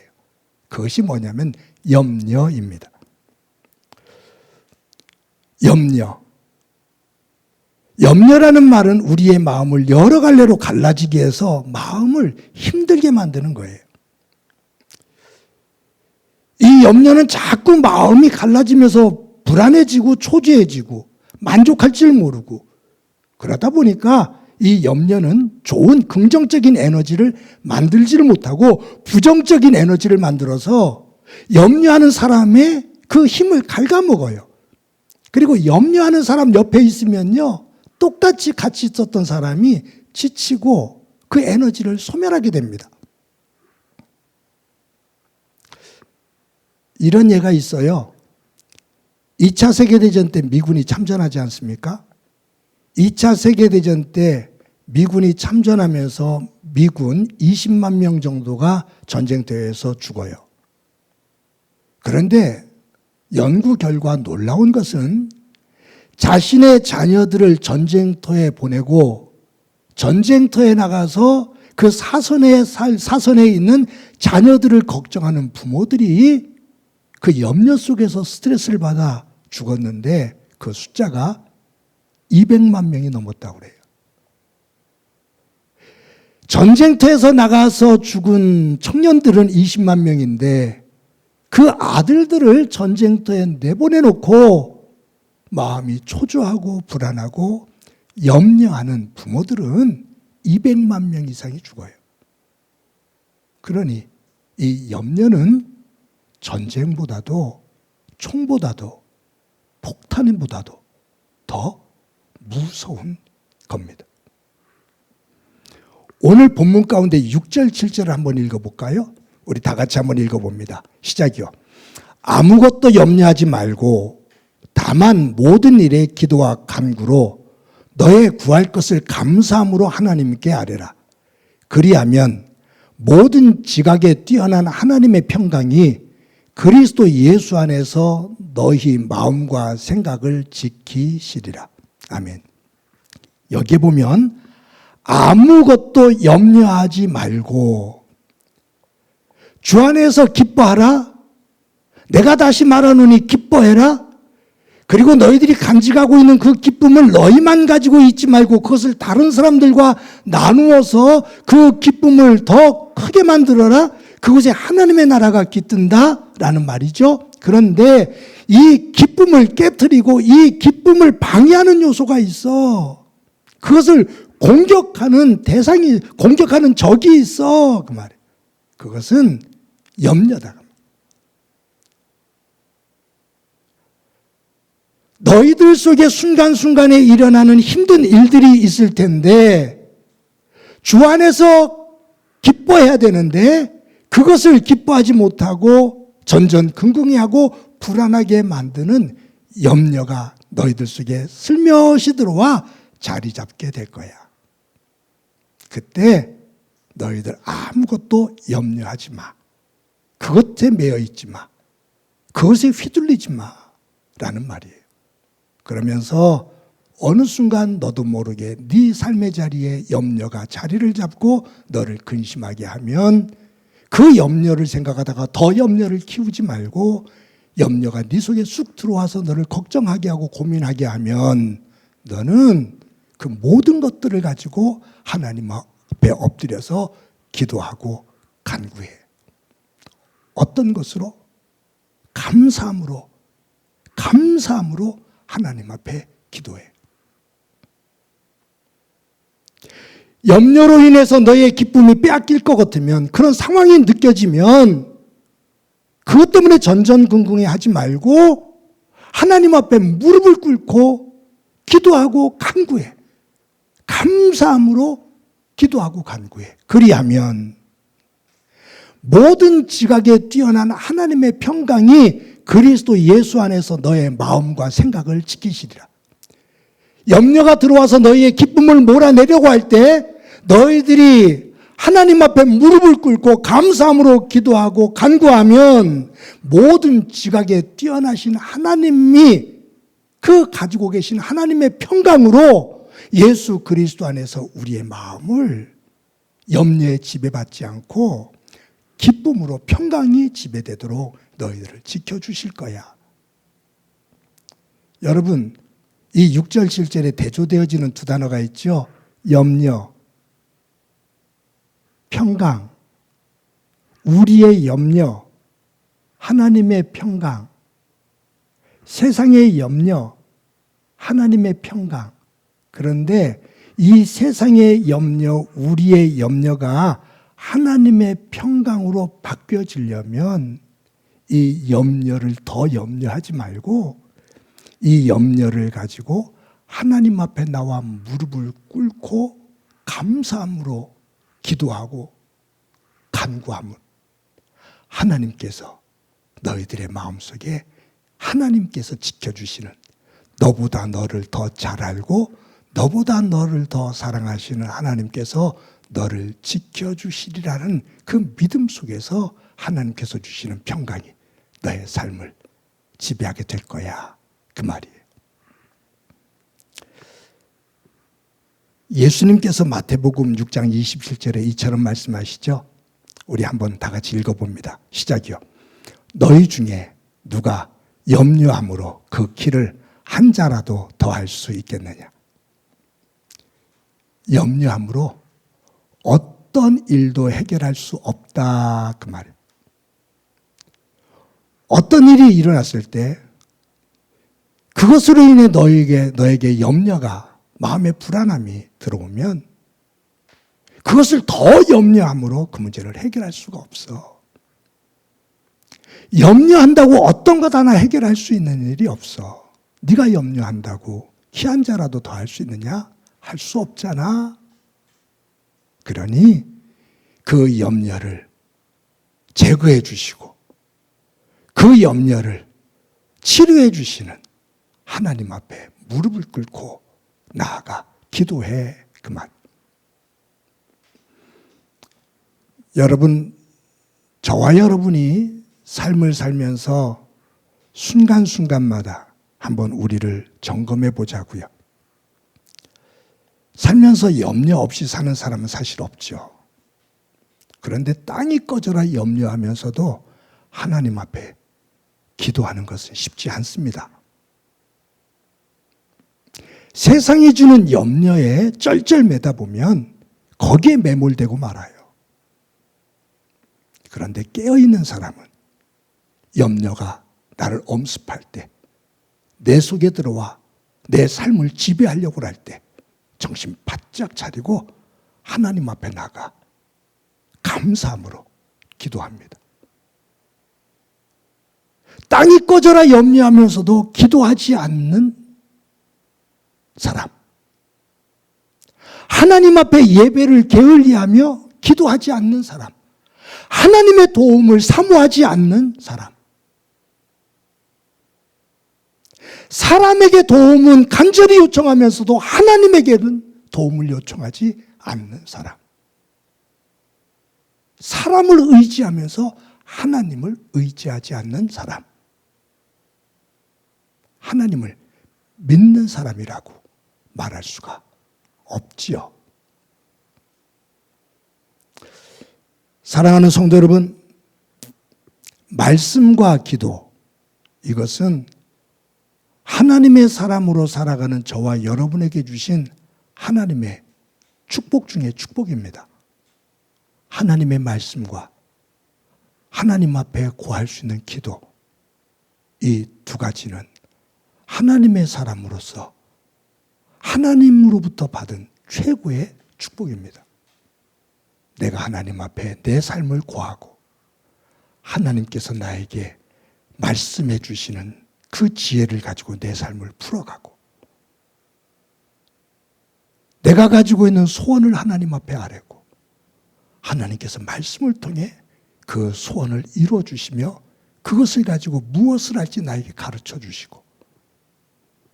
그것이 뭐냐면 염려입니다. 염려라는 말은 우리의 마음을 여러 갈래로 갈라지게 해서 마음을 힘들게 만드는 거예요. 이 염려는 자꾸 마음이 갈라지면서 불안해지고 초조해지고 만족할 줄 모르고, 그러다 보니까 이 염려는 좋은 긍정적인 에너지를 만들지를 못하고 부정적인 에너지를 만들어서 염려하는 사람의 그 힘을 갉아먹어요. 그리고 염려하는 사람 옆에 있으면요, 똑같이 같이 있었던 사람이 지치고 그 에너지를 소멸하게 됩니다. 이런 예가 있어요. 2차 세계대전 때 미군이 참전하지 않습니까? 2차 세계대전 때 미군이 참전하면서 미군 20만 명 정도가 전쟁터에서 죽어요. 그런데 연구 결과 놀라운 것은 자신의 자녀들을 전쟁터에 보내고 전쟁터에 나가서 그 사선에 있는 자녀들을 걱정하는 부모들이 그 염려 속에서 스트레스를 받아 죽었는데 그 숫자가 200만 명이 넘었다고 그래요. 전쟁터에서 나가서 죽은 청년들은 20만 명인데 그 아들들을 전쟁터에 내보내놓고 마음이 초조하고 불안하고 염려하는 부모들은 200만 명 이상이 죽어요. 그러니 이 염려는 전쟁보다도 총보다도 폭탄보다도 더 무서운 겁니다. 오늘 본문 가운데 6절, 7절을 한번 읽어볼까요? 우리 다 같이 한번 읽어봅니다. 시작이요. 아무것도 염려하지 말고 다만 모든 일에 기도와 간구로 너의 구할 것을 감사함으로 하나님께 아뢰라. 그리하면 모든 지각에 뛰어난 하나님의 평강이 그리스도 예수 안에서 너희 마음과 생각을 지키시리라. 아멘. 여기에 보면 아무것도 염려하지 말고 주 안에서 기뻐하라. 내가 다시 말하노니 기뻐해라. 그리고 너희들이 간직하고 있는 그 기쁨을 너희만 가지고 있지 말고 그것을 다른 사람들과 나누어서 그 기쁨을 더 크게 만들어라. 그곳에 하나님의 나라가 깃든다 라는 말이죠. 그런데 이 기쁨을 깨트리고 이 기쁨을 방해하는 요소가 있어. 그것을 공격하는 대상이, 공격하는 적이 있어. 그 말이에요. 그것은 염려다. 너희들 속에 순간순간에 일어나는 힘든 일들이 있을 텐데 주 안에서 기뻐해야 되는데 그것을 기뻐하지 못하고 전전긍긍해하고 불안하게 만드는 염려가 너희들 속에 슬며시 들어와 자리 잡게 될 거야. 그때 너희들 아무것도 염려하지 마. 그것에 매여 있지 마. 그것에 휘둘리지 마. 라는 말이에요. 그러면서 어느 순간 너도 모르게 네 삶의 자리에 염려가 자리를 잡고 너를 근심하게 하면 그 염려를 생각하다가 더 염려를 키우지 말고 염려가 네 속에 쑥 들어와서 너를 걱정하게 하고 고민하게 하면 너는 그 모든 것들을 가지고 하나님 앞에 엎드려서 기도하고 간구해. 어떤 것으로? 감사함으로 하나님 앞에 기도해. 염려로 인해서 너의 기쁨이 빼앗길 것 같으면, 그런 상황이 느껴지면 그것 때문에 전전긍긍해 하지 말고 하나님 앞에 무릎을 꿇고 기도하고 간구해. 감사함으로 기도하고 간구해. 그리하면 모든 지각에 뛰어난 하나님의 평강이 그리스도 예수 안에서 너의 마음과 생각을 지키시리라. 염려가 들어와서 너희의 기쁨을 몰아내려고 할 때 너희들이 하나님 앞에 무릎을 꿇고 감사함으로 기도하고 간구하면 모든 지각에 뛰어나신 하나님이 그 가지고 계신 하나님의 평강으로 예수 그리스도 안에서 우리의 마음을 염려에 지배받지 않고 기쁨으로 평강이 지배되도록 너희들을 지켜주실 거야. 여러분, 이 6절 7절에 대조되어지는 두 단어가 있죠. 염려, 평강. 우리의 염려, 하나님의 평강. 세상의 염려, 하나님의 평강. 그런데 이 세상의 염려, 우리의 염려가 하나님의 평강으로 바뀌어지려면 이 염려를 더 염려하지 말고 이 염려를 가지고 하나님 앞에 나와 무릎을 꿇고 감사함으로 기도하고 간구하면 하나님께서 너희들의 마음속에 하나님께서 지켜주시는, 너보다 너를 더 잘 알고 너보다 너를 더 사랑하시는 하나님께서 너를 지켜주시리라는 그 믿음 속에서 하나님께서 주시는 평강이 너의 삶을 지배하게 될 거야. 그 말이에요. 예수님께서 마태복음 6장 27절에 이처럼 말씀하시죠. 우리 한번 다 같이 읽어봅니다. 시작이요. 너희 중에 누가 염려함으로 그 키를 한 자라도 더할 수 있겠느냐. 염려함으로 어떤 일도 해결할 수 없다. 그 말이에요. 어떤 일이 일어났을 때 그것으로 인해 너에게 염려가, 마음의 불안함이 들어오면 그것을 더 염려함으로 그 문제를 해결할 수가 없어. 염려한다고 어떤 것 하나 해결할 수 있는 일이 없어. 네가 염려한다고 키 한 자라도 더 할 수 있느냐? 할 수 없잖아. 그러니 그 염려를 제거해 주시고 그 염려를 치료해 주시는 하나님 앞에 무릎을 꿇고 나아가 기도해. 그만. 여러분, 저와 여러분이 삶을 살면서 순간순간마다 한번 우리를 점검해 보자고요. 살면서 염려 없이 사는 사람은 사실 없죠. 그런데 땅이 꺼져라 염려하면서도 하나님 앞에 기도하는 것은 쉽지 않습니다. 세상이 주는 염려에 쩔쩔매다 보면 거기에 매몰되고 말아요. 그런데 깨어있는 사람은 염려가 나를 엄습할 때, 내 속에 들어와 내 삶을 지배하려고 할 때 정신 바짝 차리고 하나님 앞에 나가 감사함으로 기도합니다. 땅이 꺼져라 염려하면서도 기도하지 않는 사람, 하나님 앞에 예배를 게을리하며 기도하지 않는 사람, 하나님의 도움을 사모하지 않는 사람, 사람에게 도움은 간절히 요청하면서도 하나님에게는 도움을 요청하지 않는 사람, 사람을 의지하면서 하나님을 의지하지 않는 사람, 하나님을 믿는 사람이라고 말할 수가 없지요. 사랑하는 성도 여러분, 말씀과 기도, 이것은 하나님의 사람으로 살아가는 저와 여러분에게 주신 하나님의 축복 중에 축복입니다. 하나님의 말씀과 하나님 앞에 구할 수 있는 기도, 이 두 가지는 하나님의 사람으로서 하나님으로부터 받은 최고의 축복입니다. 내가 하나님 앞에 내 삶을 구하고 하나님께서 나에게 말씀해 주시는 그 지혜를 가지고 내 삶을 풀어가고, 내가 가지고 있는 소원을 하나님 앞에 아뢰고 하나님께서 말씀을 통해 그 소원을 이루어 주시며 그것을 가지고 무엇을 할지 나에게 가르쳐 주시고,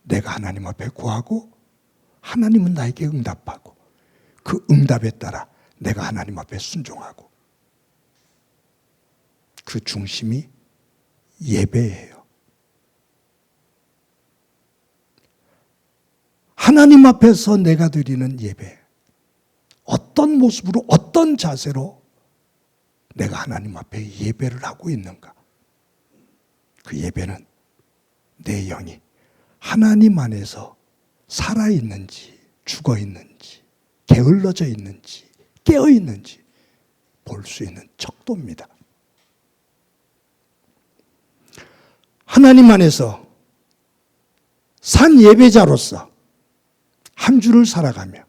내가 하나님 앞에 구하고 하나님은 나에게 응답하고 그 응답에 따라 내가 하나님 앞에 순종하고, 그 중심이 예배예요. 하나님 앞에서 내가 드리는 예배, 어떤 모습으로 어떤 자세로 내가 하나님 앞에 예배를 하고 있는가, 그 예배는 내 영이 하나님 안에서 살아있는지 죽어있는지 게을러져 있는지 깨어있는지 볼 수 있는 척도입니다. 하나님 안에서 산 예배자로서 한 주를 살아가며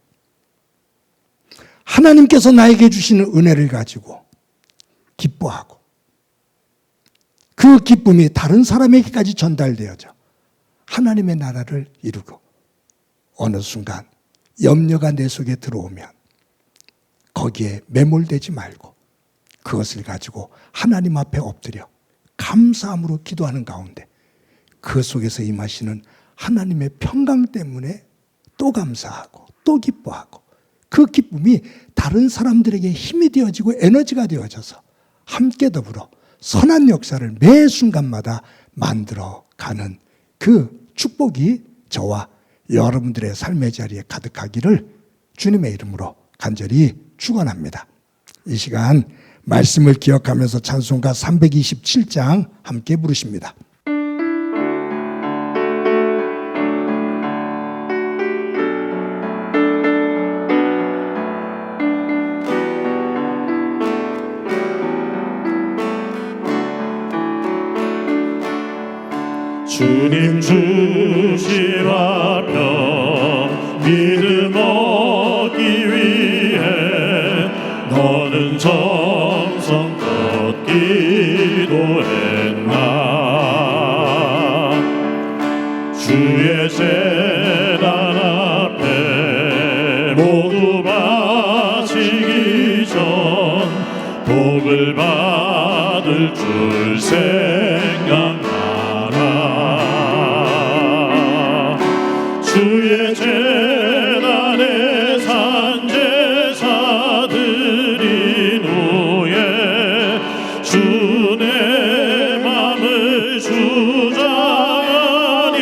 하나님께서 나에게 주시는 은혜를 가지고 기뻐하고, 그 기쁨이 다른 사람에게까지 전달되어져 하나님의 나라를 이루고, 어느 순간 염려가 내 속에 들어오면 거기에 매몰되지 말고 그것을 가지고 하나님 앞에 엎드려 감사함으로 기도하는 가운데 그 속에서 임하시는 하나님의 평강 때문에 또 감사하고 또 기뻐하고, 그 기쁨이 다른 사람들에게 힘이 되어지고 에너지가 되어져서 함께 더불어 선한 역사를 매 순간마다 만들어가는 그 축복이 저와 여러분들의 삶의 자리에 가득하기를 주님의 이름으로 간절히 축원합니다. 이 시간 말씀을 기억하면서 찬송가 327장 함께 부르십니다. 주님 주신 화평 믿음 얻기 위해 너는 정성껏 기도했나. 주의 제단 앞에 모두 바치기 전 복을 받을 줄 생각나. 주의 제단에 산제사드린 후에 주 내 맘을 주장하니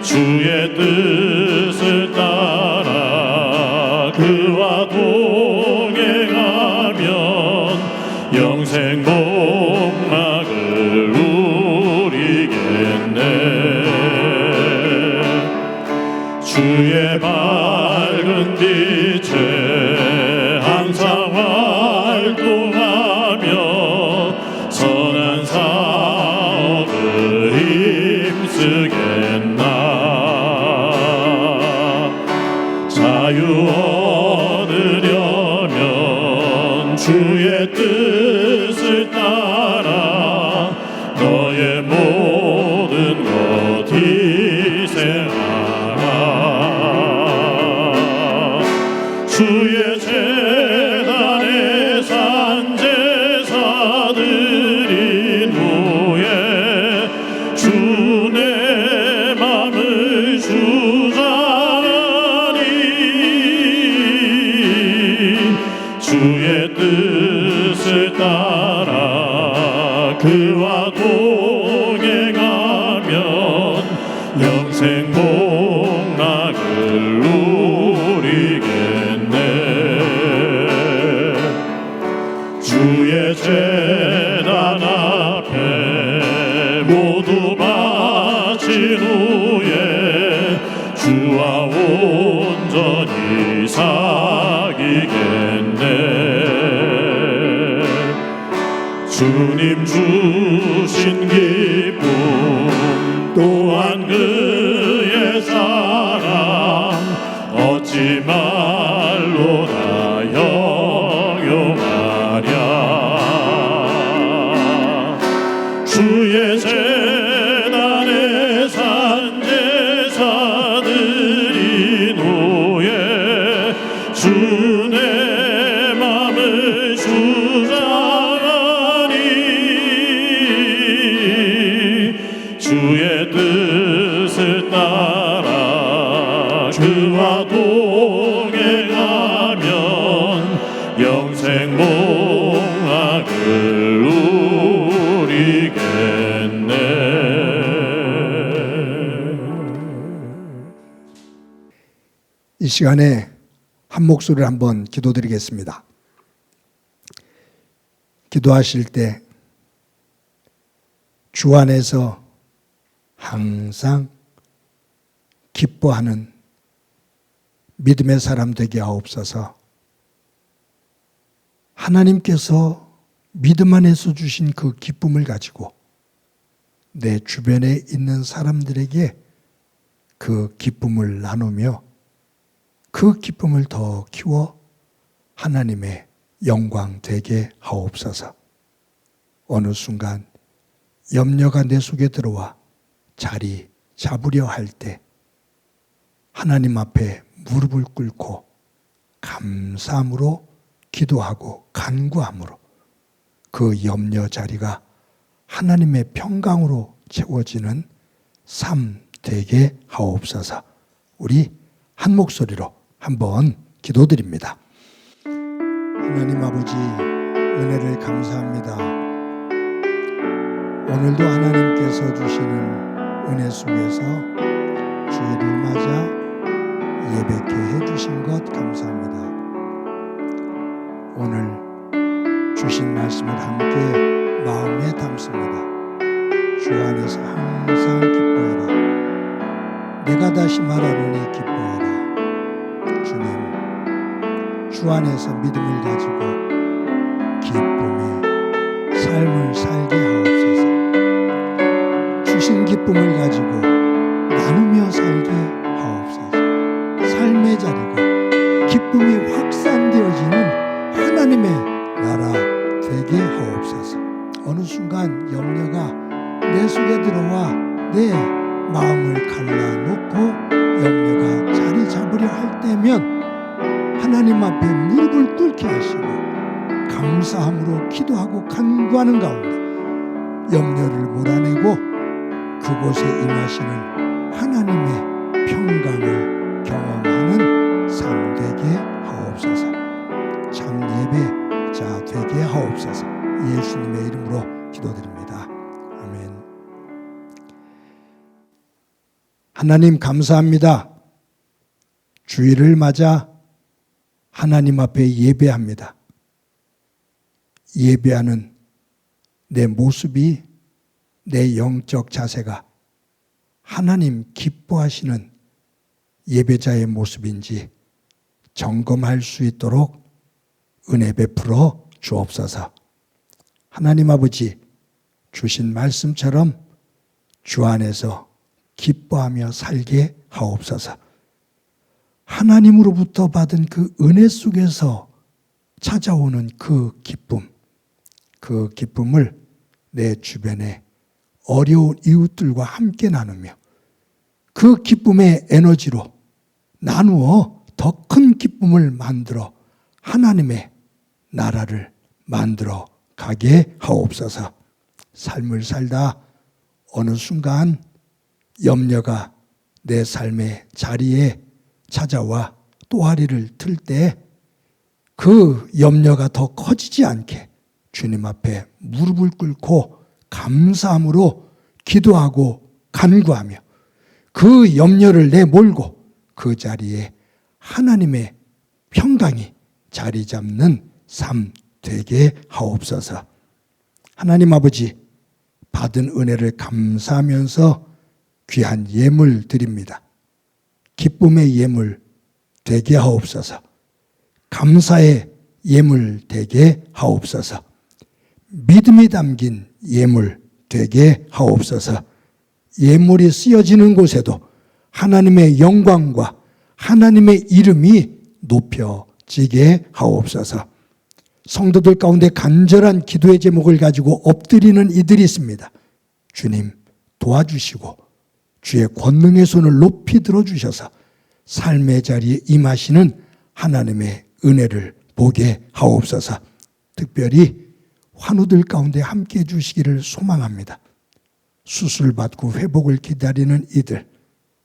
주의 뜻을 따라 그와 주 내 맘을 주자니 주의 뜻을 따라 그와 동행하면 영생 복락을 누리겠네. 주의 제단 앞에 모두 바친 후에 주와 온전히 사귀겠네. 주님 주신 기쁨 또한 그의 사랑 어찌 말로 다 형용하랴. 주의 재단에 산 제사들이 노예 주 내 맘을 주자니 주의 뜻을 따라 그와 동행하면 영생 복락을 누리겠네. 이 시간에 한 목소리를 한번 기도드리겠습니다. 기도하실 때 주 안에서 항상 기뻐하는 믿음의 사람 되게 하옵소서. 하나님께서 믿음 안에서 주신 그 기쁨을 가지고 내 주변에 있는 사람들에게 그 기쁨을 나누며 그 기쁨을 더 키워 하나님의 영광 되게 하옵소서. 어느 순간 염려가 내 속에 들어와 자리 잡으려 할 때 하나님 앞에 무릎을 꿇고 감사함으로 기도하고 간구함으로 그 염려 자리가 하나님의 평강으로 채워지는 삶 되게 하옵소서. 우리 한 목소리로 한번 기도드립니다. 하나님 아버지 은혜를 감사합니다. 오늘도 하나님께서 주시는 은혜 속에서 주일을 맞아 예배케 해주신 것 감사합니다. 오늘 주신 말씀을 함께 마음에 담습니다. 주 안에서 항상 기뻐해라. 내가 다시 말하노니 기뻐해라. 주님, 주 안에서 믿음을 가지고 기쁨의 삶을 살게 하옵소서. 주신 기쁨을 가지고 나누며 살게 하옵소서. 삶의 자리가 기쁨이 확산되어지는 하나님의 나라 되게 하옵소서. 어느 순간 염려가 내 속에 들어와 내 마음을 갈라놓고 염려가 자리 잡으려 할 때면 하나님 앞에 무릎을 꿇게 하시고 감사함으로 기도하고 간구하는 가운데 염려를 몰아내고 그곳에 임하시는 하나님의 평강을 경험하는 삶 되게 하옵소서. 참 예배자 되게 하옵소서. 예수님의 이름으로 기도드립니다. 아멘. 하나님 감사합니다. 주일을 맞아 하나님 앞에 예배합니다. 예배하는 내 모습이 내 영적 자세가 하나님 기뻐하시는 예배자의 모습인지 점검할 수 있도록 은혜 베풀어 주옵소서. 하나님 아버지 주신 말씀처럼 주 안에서 기뻐하며 살게 하옵소서. 하나님으로부터 받은 그 은혜 속에서 찾아오는 그 기쁨을 내 주변에 어려운 이웃들과 함께 나누며 그 기쁨의 에너지로 나누어 더 큰 기쁨을 만들어 하나님의 나라를 만들어 가게 하옵소서. 삶을 살다 어느 순간 염려가 내 삶의 자리에 찾아와 또아리를 틀 때 그 염려가 더 커지지 않게 주님 앞에 무릎을 꿇고 감사함으로 기도하고 간구하며 그 염려를 내몰고 그 자리에 하나님의 평강이 자리 잡는 삶 되게 하옵소서. 하나님 아버지, 받은 은혜를 감사하면서 귀한 예물 드립니다. 기쁨의 예물 되게 하옵소서. 감사의 예물 되게 하옵소서. 믿음이 담긴 예물 되게 하옵소서. 예물이 쓰여지는 곳에도 하나님의 영광과 하나님의 이름이 높여지게 하옵소서. 성도들 가운데 간절한 기도의 제목을 가지고 엎드리는 이들이 있습니다. 주님 도와주시고 주의 권능의 손을 높이 들어주셔서 삶의 자리에 임하시는 하나님의 은혜를 보게 하옵소서. 특별히 환우들 가운데 함께해 주시기를 소망합니다. 수술받고 회복을 기다리는 이들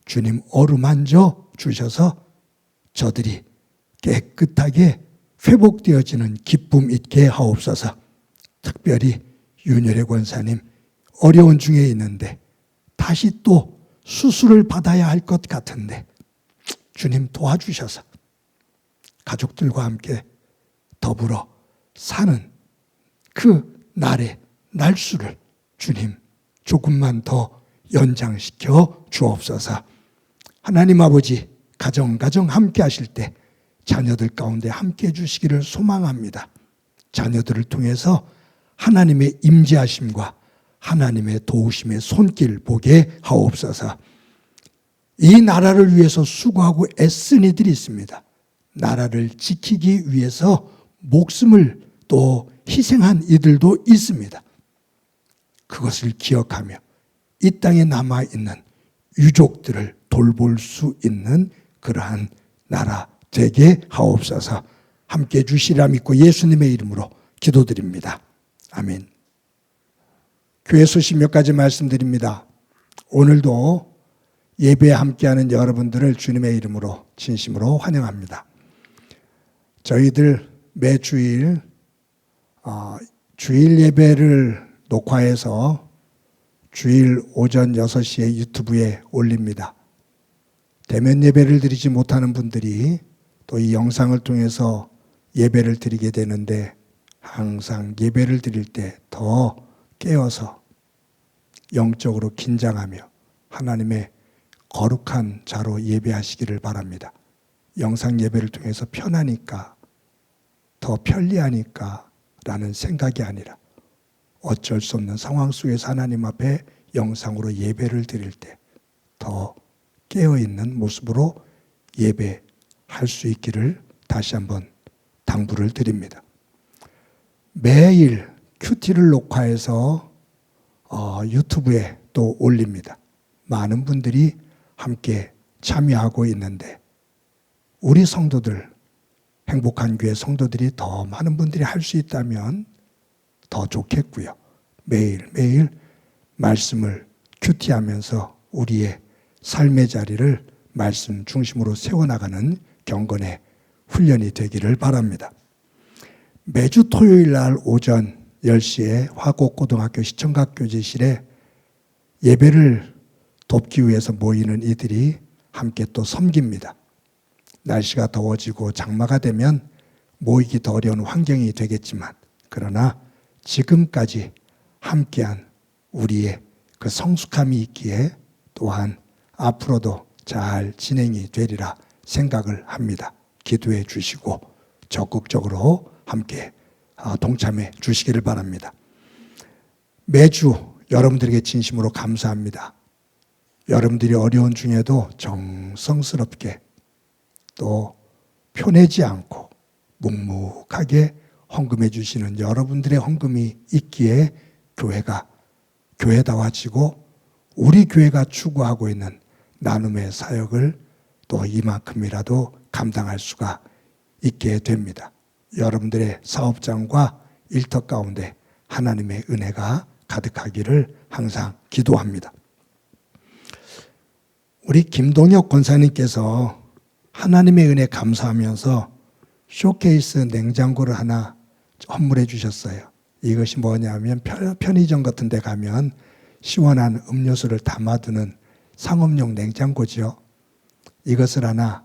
주님 어루만져 주셔서 저들이 깨끗하게 회복되어지는 기쁨 있게 하옵소서. 특별히 윤열애 권사님 어려운 중에 있는데 다시 또 수술을 받아야 할 것 같은데 주님 도와주셔서 가족들과 함께 더불어 사는 그 날의 날수를 주님 조금만 더 연장시켜 주옵소서. 하나님 아버지, 가정 함께 하실 때 자녀들 가운데 함께 해주시기를 소망합니다. 자녀들을 통해서 하나님의 임재하심과 하나님의 도우심의 손길 보게 하옵소서. 이 나라를 위해서 수고하고 애쓴 이들이 있습니다. 나라를 지키기 위해서 목숨을 또 희생한 이들도 있습니다. 그것을 기억하며 이 땅에 남아있는 유족들을 돌볼 수 있는 그러한 나라 되게 하옵소서. 함께 주시라 믿고 예수님의 이름으로 기도드립니다. 아멘. 교회 소식 몇 가지 말씀드립니다. 오늘도 예배에 함께하는 여러분들을 주님의 이름으로 진심으로 환영합니다. 저희들 매주일 주일 예배를 녹화해서 주일 오전 6시에 유튜브에 올립니다. 대면 예배를 드리지 못하는 분들이 또 이 영상을 통해서 예배를 드리게 되는데 항상 예배를 드릴 때 더 깨어서 영적으로 긴장하며 하나님의 거룩한 자로 예배하시기를 바랍니다. 영상 예배를 통해서 편하니까 더 편리하니까 라는 생각이 아니라 어쩔 수 없는 상황 속에서 하나님 앞에 영상으로 예배를 드릴 때 더 깨어있는 모습으로 예배할 수 있기를 다시 한번 당부를 드립니다. 매일 큐티를 녹화해서 유튜브에 또 올립니다. 많은 분들이 함께 참여하고 있는데 우리 성도들, 행복한 교회 성도들이 더 많은 분들이 할 수 있다면 더 좋겠고요. 매일매일 말씀을 큐티하면서 우리의 삶의 자리를 말씀 중심으로 세워나가는 경건의 훈련이 되기를 바랍니다. 매주 토요일 날 오전 10시에 화곡고등학교 시청각 교제실에 예배를 돕기 위해서 모이는 이들이 함께 또 섬깁니다. 날씨가 더워지고 장마가 되면 모이기 더 어려운 환경이 되겠지만 그러나 지금까지 함께한 우리의 그 성숙함이 있기에 또한 앞으로도 잘 진행이 되리라 생각을 합니다. 기도해 주시고 적극적으로 함께 동참해 주시기를 바랍니다. 매주 여러분들에게 진심으로 감사합니다. 여러분들이 어려운 중에도 정성스럽게 또 편하지 않고 묵묵하게 헌금해 주시는 여러분들의 헌금이 있기에 교회가 교회다워지고 우리 교회가 추구하고 있는 나눔의 사역을 또 이만큼이라도 감당할 수가 있게 됩니다. 여러분들의 사업장과 일터 가운데 하나님의 은혜가 가득하기를 항상 기도합니다. 우리 김동혁 권사님께서 하나님의 은혜 감사하면서 쇼케이스 냉장고를 하나 선물해 주셨어요. 이것이 뭐냐면 편의점 같은 데 가면 시원한 음료수를 담아두는 상업용 냉장고죠. 이것을 하나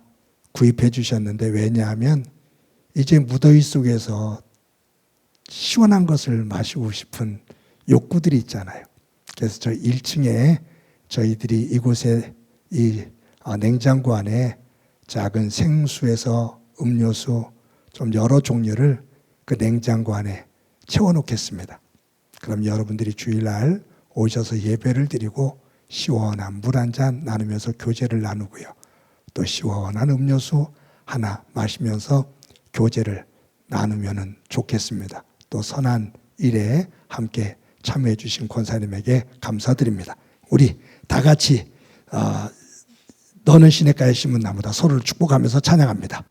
구입해 주셨는데, 왜냐하면 이제 무더위 속에서 시원한 것을 마시고 싶은 욕구들이 있잖아요. 그래서 저 1층에 저희들이 이곳에 이 냉장고 안에 작은 생수에서 음료수 좀 여러 종류를 그 냉장고 안에 채워놓겠습니다. 그럼 여러분들이 주일날 오셔서 예배를 드리고 시원한 물 한 잔 나누면서 교제를 나누고요. 또 시원한 음료수 하나 마시면서 교제를 나누면 좋겠습니다. 또 선한 일에 함께 참여해 주신 권사님에게 감사드립니다. 우리 다 같이 너는 시냇가에 심은 나무다 서로를 축복하면서 찬양합니다.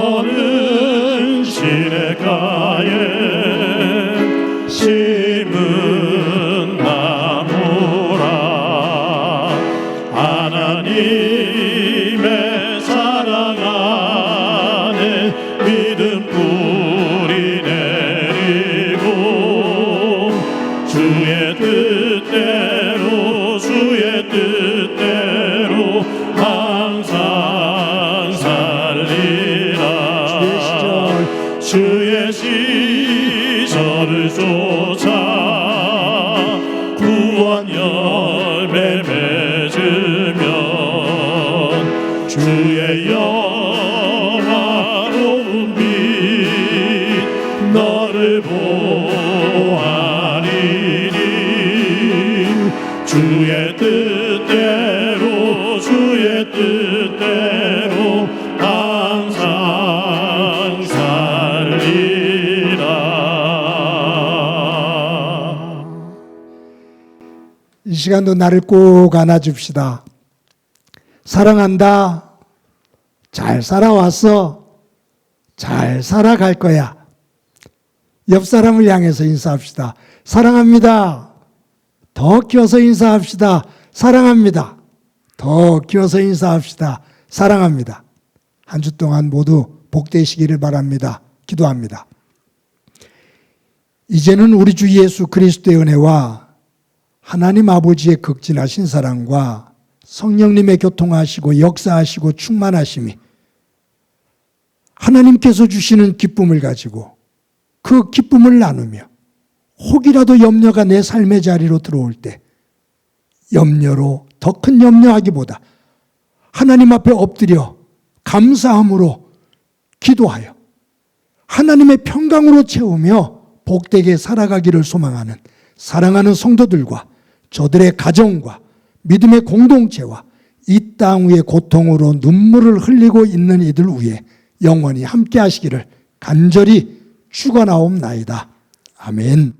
너는 시냇가에 심은 나무라. 하나님의 사랑 안에 믿음 뿌리 내리고 주의 뜻대로 주의 뜻대로 항상 살리라. 주의 시절을 쫓아 구원 열매 맺으면 주의 영화로운 빛 너를 보아리니. 주의 뜻대로 주의 뜻대로 항상 살리라. 이 시간도 나를 꼭 안아줍시다. 사랑한다. 잘 살아왔어. 잘 살아갈 거야. 옆 사람을 향해서 인사합시다. 사랑합니다. 더 키워서 인사합시다. 사랑합니다. 더 키워서 인사합시다. 사랑합니다. 한 주 동안 모두 복되시기를 바랍니다. 기도합니다. 이제는 우리 주 예수 그리스도의 은혜와 하나님 아버지의 극진하신 사랑과 성령님의 교통하시고 역사하시고 충만하심이 하나님께서 주시는 기쁨을 가지고 그 기쁨을 나누며 혹이라도 염려가 내 삶의 자리로 들어올 때 염려로 더 큰 염려하기보다 하나님 앞에 엎드려 감사함으로 기도하여 하나님의 평강으로 채우며 복되게 살아가기를 소망하는 사랑하는 성도들과 저들의 가정과 믿음의 공동체와 이 땅 위의 고통으로 눈물을 흘리고 있는 이들 위에 영원히 함께 하시기를 간절히 축원하옵나이다. 아멘.